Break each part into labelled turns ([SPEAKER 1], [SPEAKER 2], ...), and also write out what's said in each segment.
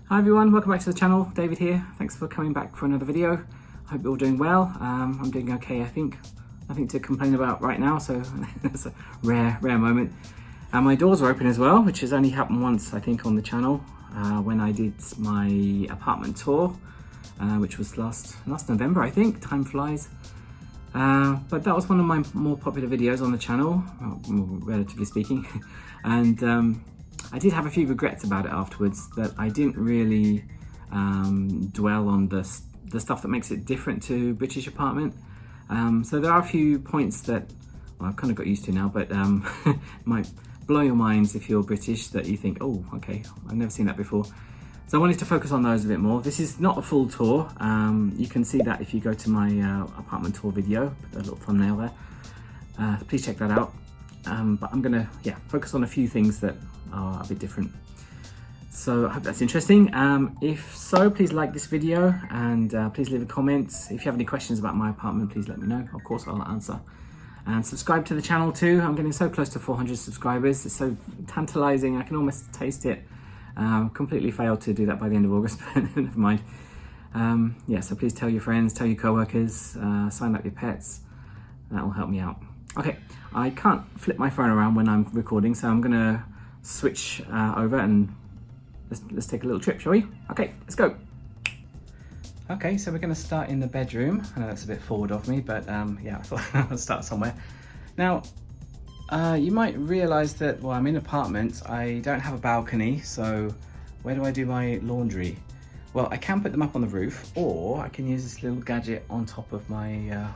[SPEAKER 1] Hi everyone, welcome back to the channel. David here. Thanks for coming back for another video. I hope you're all doing well. I'm doing okay, I think. Nothing to complain about right now, so it's a rare moment. And my doors are open as well, which has only happened once, I think, on the channel when I did my apartment tour, which was last November, I think. Time flies. But that was one of my more popular videos on the channel, relatively speaking. And I did have a few regrets about it afterwards, that I didn't really dwell on the stuff that makes it different to British apartment. So there are a few points that, well, I've kind of got used to now, but might blow your minds if you're British, that you think, oh, okay, I've never seen that before. So I wanted to focus on those a bit more. This is not a full tour. You can see that if you go to my apartment tour video, put a little thumbnail there. Please check that out. But I'm gonna, focus on a few things that are a bit different. So I hope that's interesting. If so, please like this video and please leave a comment. If you have any questions about my apartment, please let me know. Of course, I'll answer. And subscribe to the channel too. I'm getting so close to 400 subscribers. It's so tantalizing. I can almost taste it. Completely failed to do that by the end of August, but never mind. So please tell your friends, tell your co-workers, sign up your pets. That will help me out. Okay, I can't flip my phone around when I'm recording, so I'm gonna switch over and let's take a little trip, shall we? Okay, let's go. Okay, so we're gonna start in the bedroom. I know that's a bit forward of me, but I thought I'd start somewhere. Now, you might realize that, well, I'm in an apartment, I don't have a balcony, so where do I do my laundry? Well, I can put them up on the roof, or I can use this little gadget on top of my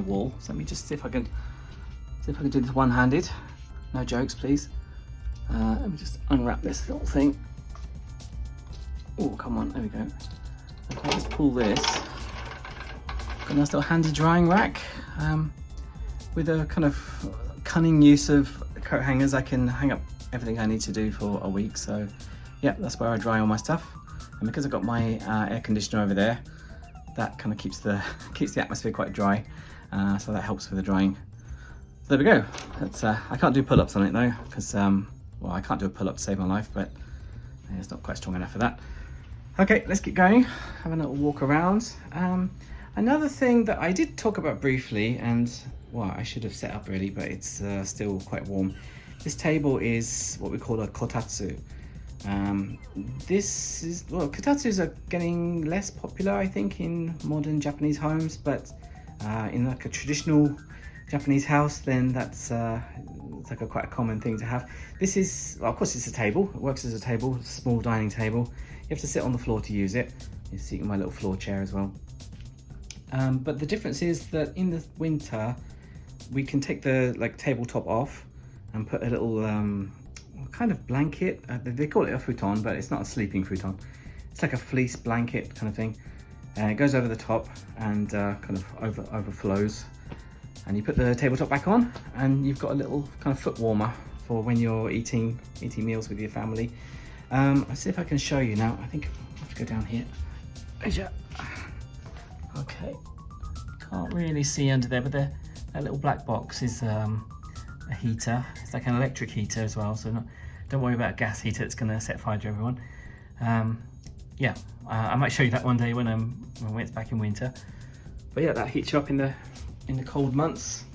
[SPEAKER 1] wall. So let me just see if I can do this one-handed. No jokes, please. Let me just unwrap this little thing. Oh, come on, there we go. Okay, let's pull this. Got a nice little handy drying rack with a kind of cunning use of coat hangers. I can hang up everything I need to do for a week. So yeah, that's where I dry all my stuff. And because I've got my air conditioner over there, that kind of keeps the atmosphere quite dry. So that helps with the drying. So there we go. That's I can't do pull-ups on it though, because well, I can't do a pull-up to save my life, but it's not quite strong enough for that. Okay, let's get going. Have a little walk around. Another thing that I did talk about briefly, and well, I should have set up really, but it's still quite warm. This table is what we call a Kotatsu. Kotatsus are getting less popular, I think, in modern Japanese homes, but in like a traditional Japanese house, then that's it's like quite a common thing to have. This is, well, of course, it's a table. It works as a table, a small dining table. You have to sit on the floor to use it. You sit in my little floor chair as well. But the difference is that in the winter, we can take the tabletop off and put a little kind of blanket. They call it a futon, but it's not a sleeping futon. It's like a fleece blanket kind of thing. And it goes over the top and kind of overflows. And you put the tabletop back on and you've got a little kind of foot warmer for when you're eating meals with your family. Let's see if I can show you now. I think I have to go down here. Okay, can't really see under there, but that little black box is a heater. It's like an electric heater as well, so don't worry about a gas heater. It's going to set fire to everyone. I might show you that one day when it's back in winter. But yeah, that heats you up in the cold months.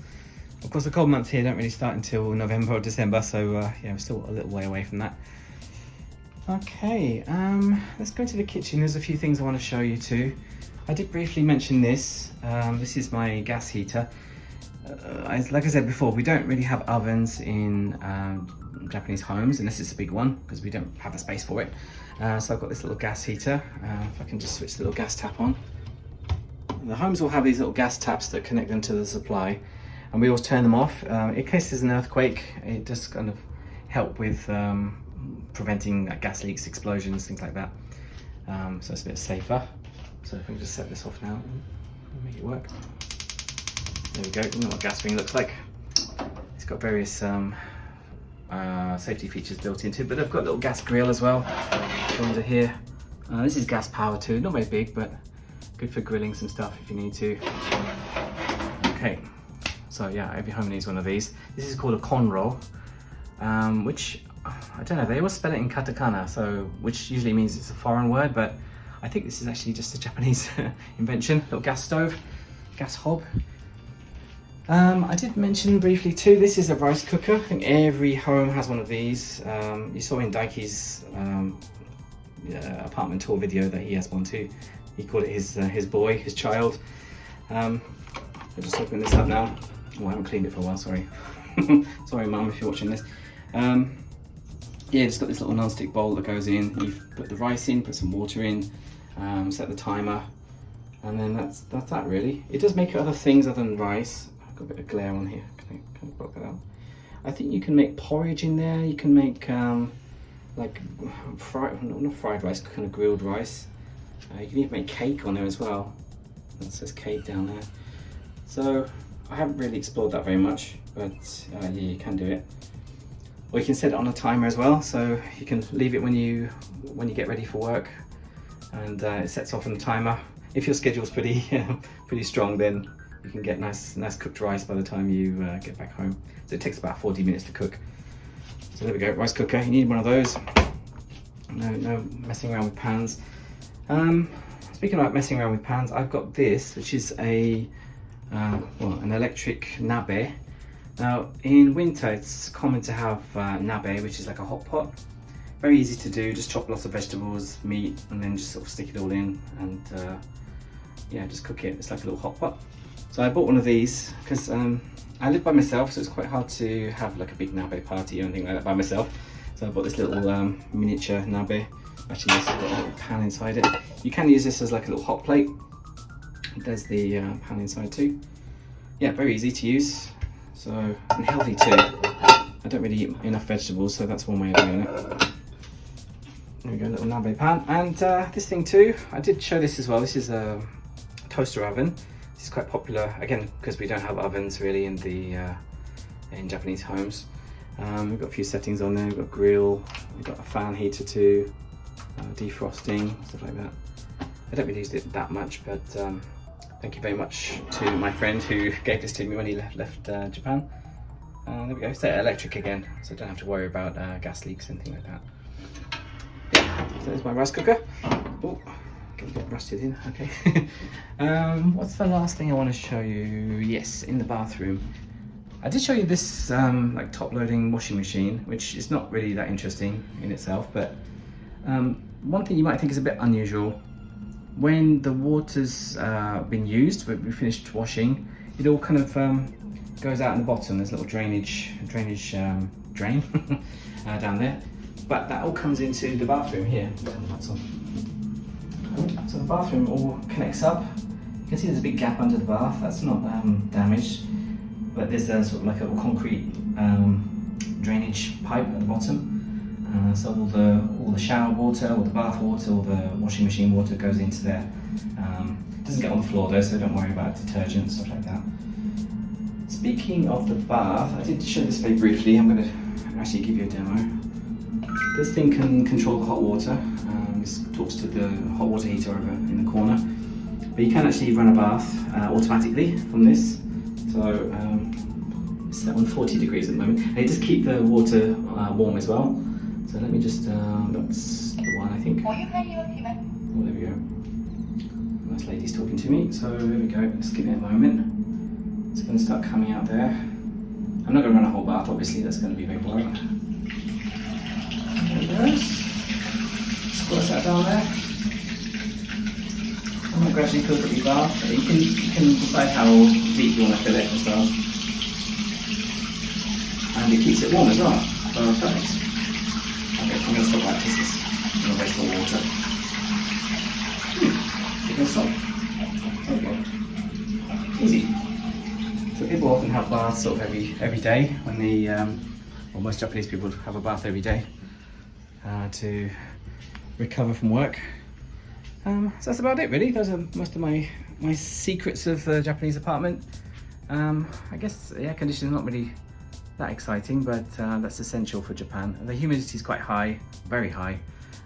[SPEAKER 1] Of course, the cold months here don't really start until November or December, so we're still a little way away from that. Okay, let's go to the kitchen. There's a few things I want to show you too. I did briefly mention this. This is my gas heater. Like I said before, we don't really have ovens in Japanese homes unless it's a big one, because we don't have the space for it. So I've got this little gas heater. If I can just switch the little gas tap on. The homes will have these little gas taps that connect them to the supply, and we always turn them off. In case there's an earthquake, it does kind of help with preventing gas leaks, explosions, things like that. So it's a bit safer. So if we can just set this off now and make it work. There we go. You know what gas ring looks like. It's got various safety features built into it, but I've got a little gas grill as well under here. This is gas power too, not very big, but good for grilling some stuff if you need to. Okay, so yeah, every home needs one of these. This is called a conro, which I don't know, they always spell it in katakana, so which usually means it's a foreign word, but I think this is actually just a Japanese invention. Little gas stove, gas hob. I did mention briefly too, this is a rice cooker. I think every home has one of these. You saw in Daiki's apartment tour video that he has one too. He called it his boy, his child. I'll just open this up now. Oh, I haven't cleaned it for a while, sorry. Sorry Mum if you're watching this. Yeah, it's got this little non-stick bowl that goes in. You put the rice in, put some water in, set the timer, and then that's that really. It does make other things other than rice. I've got a bit of glare on here. Can I block that out? I think you can make porridge in there. You can make like not fried rice, kind of grilled rice. You can even make cake on there as well. That says cake down there. So I haven't really explored that very much, but yeah, you can do it. Or you can set it on a timer as well, so you can leave it when you get ready for work, and it sets off on the timer. If your schedule's pretty pretty strong, then you can get nice cooked rice by the time you get back home. So it takes about 40 minutes to cook. So there we go, rice cooker. You need one of those. No messing around with pans. Speaking about messing around with pans, I've got this, which is an electric nabe. Now, in winter, it's common to have nabe, which is like a hot pot. Very easy to do, just chop lots of vegetables, meat, and then just sort of stick it all in and yeah, just cook it. It's like a little hot pot. So I bought one of these because I live by myself, so it's quite hard to have like a big nabe party or anything like that by myself. So I bought this little miniature nabe. Actually, this has got a little pan inside it. You can use this as like a little hot plate. There's the pan inside too. Yeah, very easy to use. So, and healthy too. I don't really eat enough vegetables, so that's one way of doing it. There we go, little nabe pan. And this thing too, I did show this as well. This is a toaster oven. This is quite popular, again, because we don't have ovens really in Japanese homes. We've got a few settings on there. We've got grill, we've got a fan heater too, defrosting, stuff like that. I don't really use it that much, but thank you very much to my friend who gave this to me when he left Japan. There we go, it's electric again, so I don't have to worry about gas leaks, anything like that. Yeah, so there's my rice cooker. Oh, getting a bit rusted in, okay. What's the last thing I want to show you? Yes, in the bathroom. I did show you this like top-loading washing machine, which is not really that interesting in itself, but one thing you might think is a bit unusual. When the water's been used, when we finished washing, it all kind of goes out in the bottom. There's a little drainage drain down there, but that all comes into the bathroom here. Turn the lights on. So the bathroom all connects up. You can see there's a big gap under the bath. That's not damaged, but there's a sort of like a little concrete drainage pipe at the bottom. So all the shower water, all the bath water, all the washing machine water goes into there. It doesn't get on the floor though, so don't worry about detergent and stuff like that. Speaking of the bath, I did show this very briefly. I'm going to actually give you a demo. This thing can control the hot water. This talks to the hot water heater over in the corner. But you can actually run a bath automatically from this. So it's set on 40 degrees at the moment. And it does keep the water warm as well. So let me just, that's the one I think. Oh, there we go. Nice lady's talking to me. So there we go, just give it a moment. It's going to start coming out there. I'm not going to run a whole bath, obviously, that's going to be very boring. There it goes. Squash that down there. I'm going to gradually fill up your bath. You can decide how deep you want to fill it as well. And it keeps it warm as well. So perfect. Okay, I'm going to stop that because it's going to waste all water. You can stop. Okay. Easy. So people often have baths sort of every day when well, most Japanese people have a bath every day to recover from work. So that's about it really. Those are most of my secrets of the Japanese apartment. I guess the air conditioning is not really that exciting, but that's essential for Japan. The humidity is quite high, very high,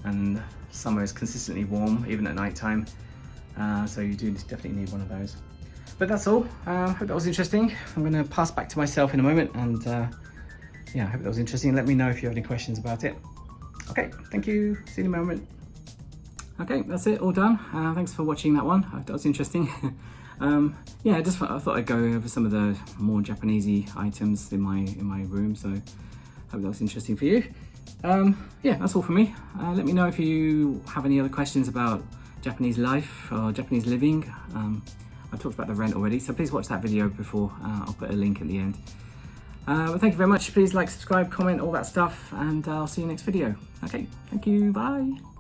[SPEAKER 1] and summer is consistently warm, even at night time. So you do definitely need one of those. But that's all. Hope that was interesting. I'm going to pass back to myself in a moment and yeah, I hope that was interesting. Let me know if you have any questions about it. Okay, thank you. See you in a moment. Okay, that's it, all done. Thanks for watching that one. That was interesting. Yeah, I thought I'd go over some of the more Japanesey items in my room, so hope that was interesting for you. Yeah, that's all from me. Let me know if you have any other questions about Japanese life or Japanese living. I talked about the rent already, so please watch that video before. I'll put a link at the end. But thank you very much. Please like, subscribe, comment, all that stuff, and I'll see you next video. Okay, thank you, bye.